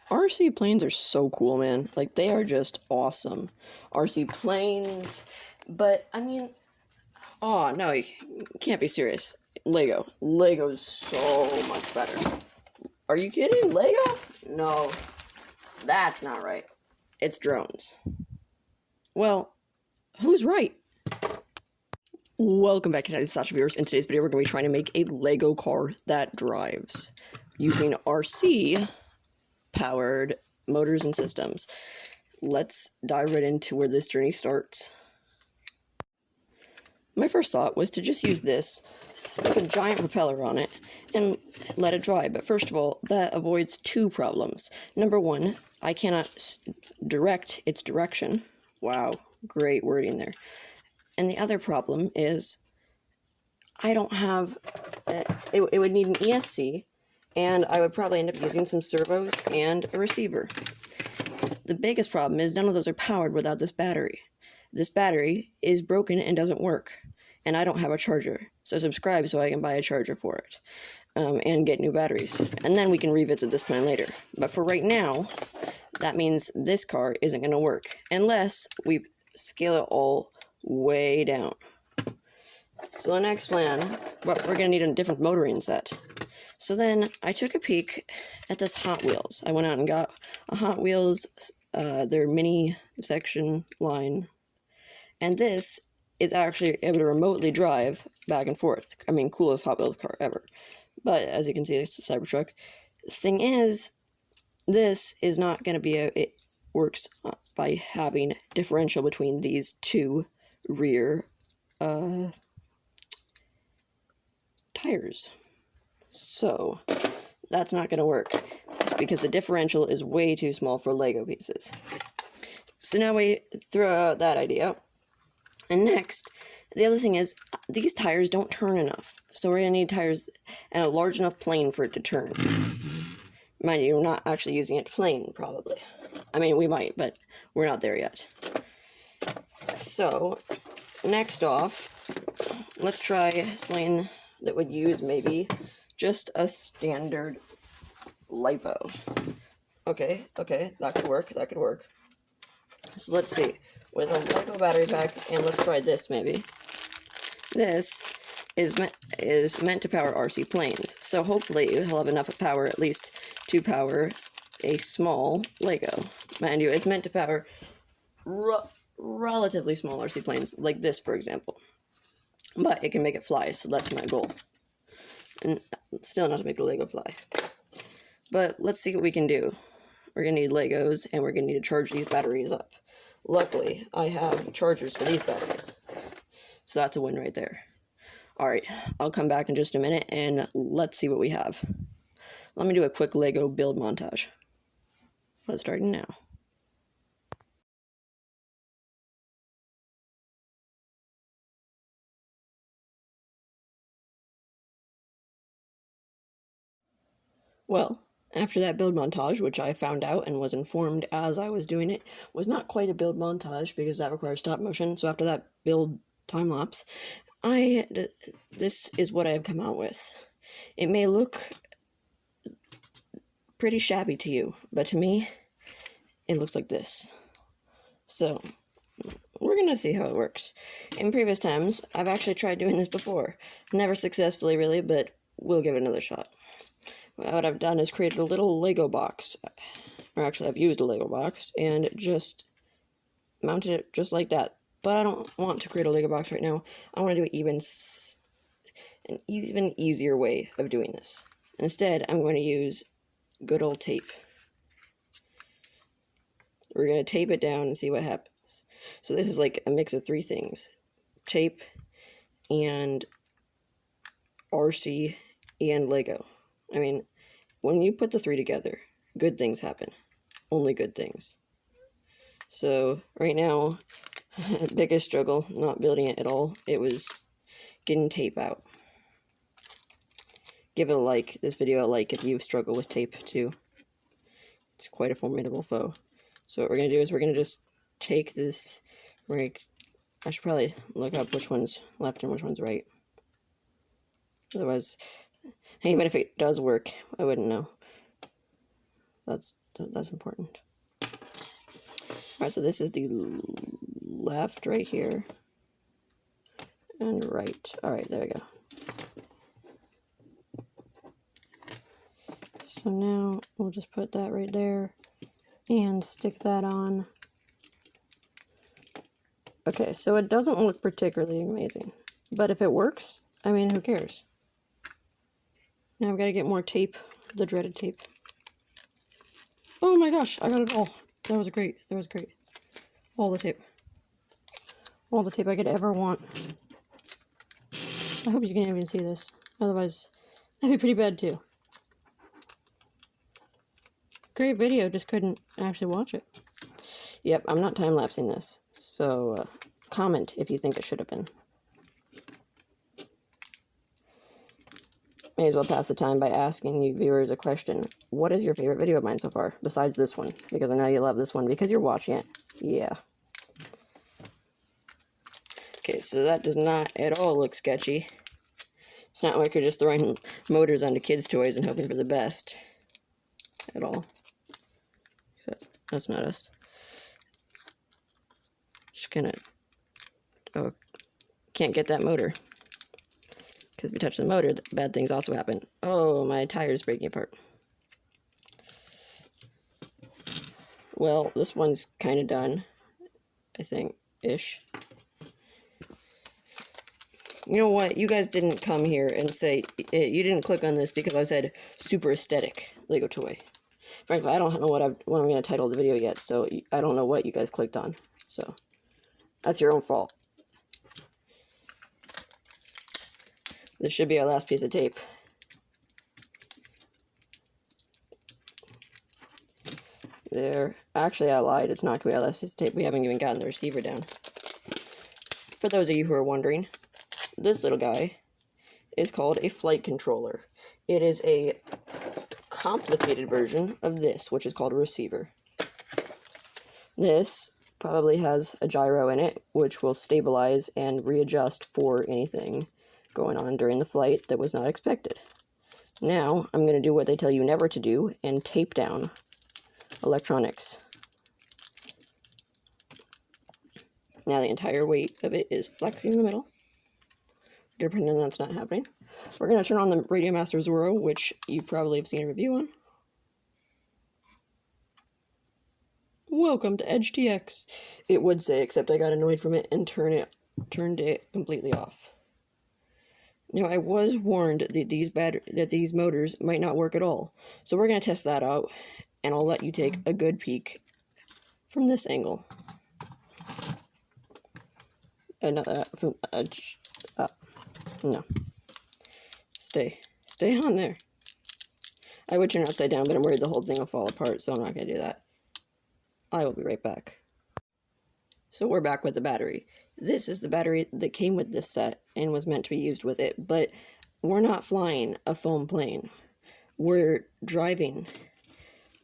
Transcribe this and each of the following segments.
RC planes are so cool, man. Like, they are just awesome. RC planes, but, I mean, oh, no, you can't be serious. Lego's so much better. Are you kidding? Lego? No, that's not right. It's drones. Well, who's right? Welcome back, United Stash viewers. In today's video, we're going to be trying to make a Lego car that drives using RC-powered motors and systems. Let's dive right into where this journey starts. My first thought was to just use this, stick a giant propeller on it, and let it drive. But first of all, that avoids two problems. Number one, I cannot direct its direction. Wow, great wording there. And the other problem is I don't have, it would need an ESC, and I would probably end up using some servos and a receiver. The biggest problem is none of those are powered without this battery. This battery is broken and doesn't work, and I don't have a charger. So subscribe so I can buy a charger for it, and get new batteries. And then we can revisit this plan later. But for right now, that means this car isn't going to work unless we scale it all way down. So the next plan, but we're going to need a different motoring set. So then I took a peek at this Hot Wheels. I went out and got a Hot Wheels, their mini section line. And this is actually able to remotely drive back and forth. I mean, coolest Hot Wheels car ever. But as you can see, it's a Cybertruck. The thing is, this is not going to be it works by having differential between these two rear tires. So that's not going to work. It's because the differential is way too small for Lego pieces. So now we throw out that idea. And next, the other thing is, these tires don't turn enough. So we're going to need tires and a large enough plane for it to turn. Mind you, we're not actually using it to plane, probably. I mean, we might, but we're not there yet. So, next off, let's try something that would use maybe just a standard LiPo. Okay, that could work. So let's see, with a LiPo battery pack, and let's try this maybe. This is meant to power RC planes, so hopefully it'll have enough power at least to power a small Lego. Mind you, it's meant to power relatively small RC planes, like this, for example. But it can make it fly, so that's my goal. And still not to make the Lego fly. But let's see what we can do. We're going to need Legos, and we're going to need to charge these batteries up. Luckily, I have chargers for these batteries. So that's a win right there. Alright, I'll come back in just a minute, and let's see what we have. Let me do a quick Lego build montage. Let's start now. Well, after that build montage, which I found out and was informed as I was doing it, was not quite a build montage because that requires stop motion. So after that build time lapse, this is what I have come out with. It may look pretty shabby to you, but to me, it looks like this. So, we're going to see how it works. In previous times, I've actually tried doing this before. Never successfully, really, but we'll give it another shot. What I've done is created a little Lego box. Or actually, I've used a Lego box and just mounted it just like that. But I don't want to create a Lego box right now. I want to do an even easier way of doing this. Instead, I'm going to use good old tape. We're going to tape it down and see what happens. So this is like a mix of three things. Tape and RC and Lego. I mean, when you put the three together, good things happen. Only good things. So, right now, biggest struggle, not building it at all, it was getting tape out. Give it a like, this video a like if you struggle with tape too. It's quite a formidable foe. So what we're going to do is we're going to just take this, I should probably look up which one's left and which one's right. Otherwise, even if it does work, I wouldn't know. That's important. All right, so this is the left right here. And right. All right, there we go. So now we'll just put that right there and stick that on. Okay, so it doesn't look particularly amazing, but if it works, I mean, who cares? Now I've got to get more tape, the dreaded tape. Oh my gosh, I got it all. That was great. That was great. All the tape. All the tape I could ever want. I hope you can even see this. Otherwise, that'd be pretty bad too. Great video, just couldn't actually watch it. Yep, I'm not time-lapsing this. So, comment if you think it should have been. May as well pass the time by asking you viewers a question. What is your favorite video of mine so far, besides this one? Because I know you love this one because you're watching it. Yeah. Okay, so that does not at all look sketchy. It's not like you're just throwing motors onto kids' toys and hoping for the best. At all. That's not us. Just gonna... Oh, can't get that motor. Because if you touch the motor, bad things also happen. Oh, my tire's breaking apart. Well, this one's kind of done. I think. Ish. You know what? You guys didn't come here and say... You didn't click on this because I said super aesthetic Lego toy. Frankly, I don't know what I'm going to title the video yet, so I don't know what you guys clicked on. So, that's your own fault. This should be our last piece of tape. There. Actually, I lied. It's not going to be our last piece of tape. We haven't even gotten the receiver down. For those of you who are wondering, this little guy is called a flight controller. It is a complicated version of this, which is called a receiver. This probably has a gyro in it, which will stabilize and readjust for anything going on during the flight that was not expected. Now, I'm going to do what they tell you never to do and tape down electronics. Now the entire weight of it is flexing in the middle. We're going to pretend that's not happening. We're going to turn on the Radio Master Zorro, which you probably have seen a review on. Welcome to Edge TX. It would say, except I got annoyed from it and turned it completely off. Now, I was warned that these motors might not work at all, so we're going to test that out, and I'll let you take a good peek from this angle. No. Stay on there. I would turn it upside down, but I'm worried the whole thing will fall apart, so I'm not going to do that. I will be right back. So we're back with the battery. This is the battery that came with this set and was meant to be used with it, but we're not flying a foam plane. We're driving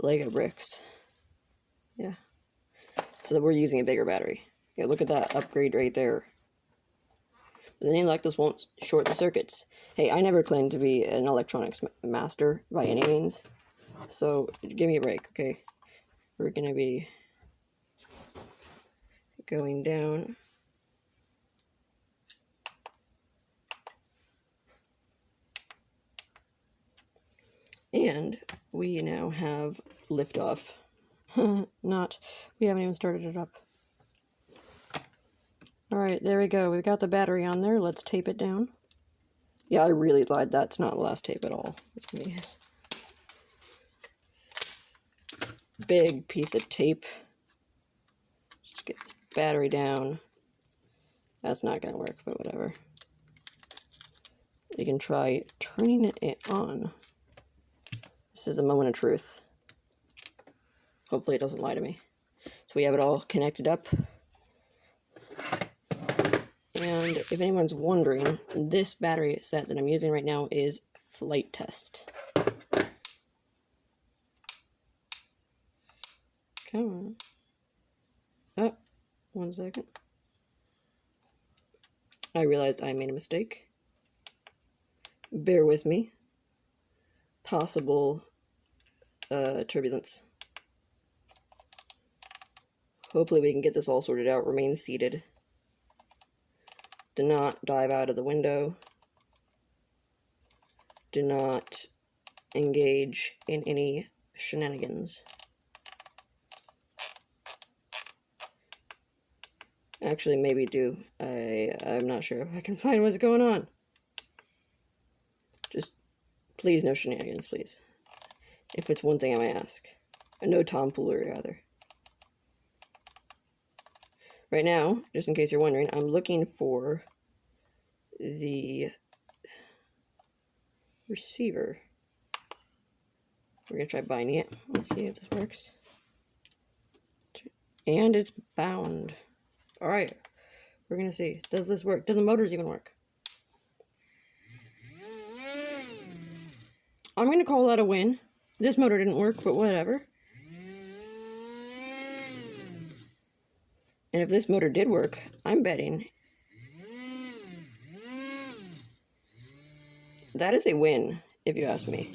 Lego bricks. Yeah. So we're using a bigger battery. Yeah, look at that upgrade right there. But any luck, this won't short the circuits. Hey, I never claimed to be an electronics master by any means. So give me a break, okay? We're going to be going down. And we now have liftoff. We haven't even started it up. Alright, there we go. We've got the battery on there. Let's tape it down. Yeah, I really lied. That's not the last tape at all. It's big piece of tape. Just get this battery down. That's not going to work, but whatever. You can try turning it on. This is the moment of truth. Hopefully it doesn't lie to me. So we have it all connected up. And if anyone's wondering, this battery set that I'm using right now is flitetest. Come on. Oh, 1 second. I realized I made a mistake. Bear with me. Possible turbulence. Hopefully we can get this all sorted out. Remain seated. Do not dive out of the window. Do not engage in any shenanigans. Actually, maybe do. I'm not sure if I can find what's going on. Just, please, no shenanigans, please. If it's one thing I may ask. And no tomfoolery, either. Right now, just in case you're wondering, I'm looking for the receiver. We're going to try binding it. Let's see if this works. And it's bound. Alright, we're going to see. Does this work? Do the motors even work? I'm going to call that a win. This motor didn't work, but whatever. And if this motor did work, I'm betting that is a win, if you ask me.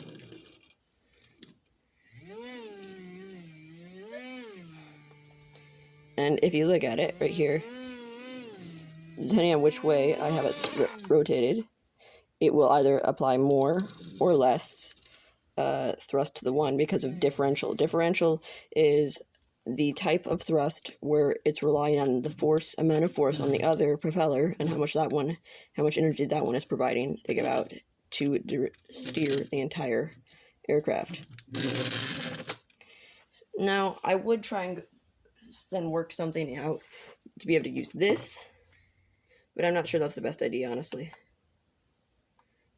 And if you look at it right here, depending on which way I have it rotated, it will either apply more or less thrust to the one because of differential. Differential is the type of thrust where it's relying on the amount of force on the other propeller and how much energy that one is providing to give out to steer the entire aircraft. Now, I would try and then work something out to be able to use this, but I'm not sure that's the best idea, honestly.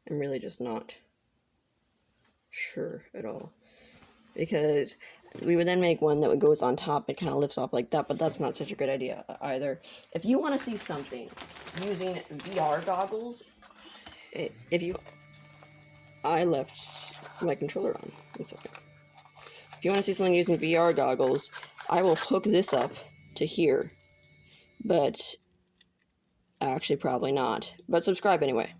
I'm really just not sure at all, because we would then make one that goes on top. It kind of lifts off like that, but that's not such a good idea either. If you want to see something using VR goggles, I left my controller on. One second. If you want to see something using VR goggles, I will hook this up to here, but actually probably not. But subscribe anyway.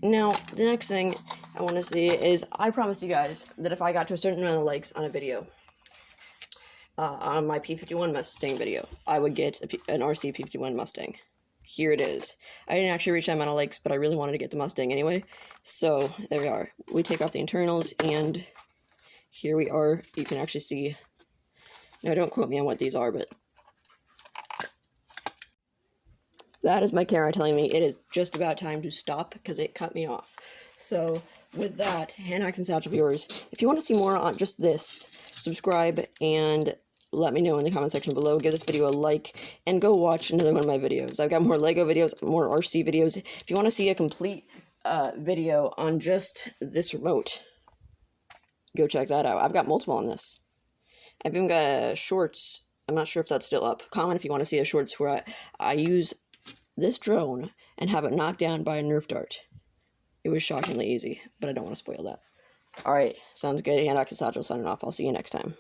Now, the next thing I want to see is, I promised you guys that if I got to a certain amount of likes on a video, on my P-51 Mustang video, I would get an RC P-51 Mustang. Here it is. I didn't actually reach that amount of likes, but I really wanted to get the Mustang anyway. So, there we are. We take off the internals, and here we are. You can actually see. Now, don't quote me on what these are, but that is my camera telling me it is just about time to stop because it cut me off. So, with that, hand axe and satchel viewers, if you want to see more on just this, subscribe and let me know in the comment section below. Give this video a like and go watch another one of my videos. I've got more Lego videos, more RC videos. If you want to see a complete video on just this remote, go check that out. I've got multiple on this. I've even got shorts. I'm not sure if that's still up. Comment if you want to see a shorts where I use this drone and have it knocked down by a Nerf dart. It was shockingly easy, but I don't want to spoil that. Alright, sounds good. Hand axe and satchel signing off. I'll see you next time.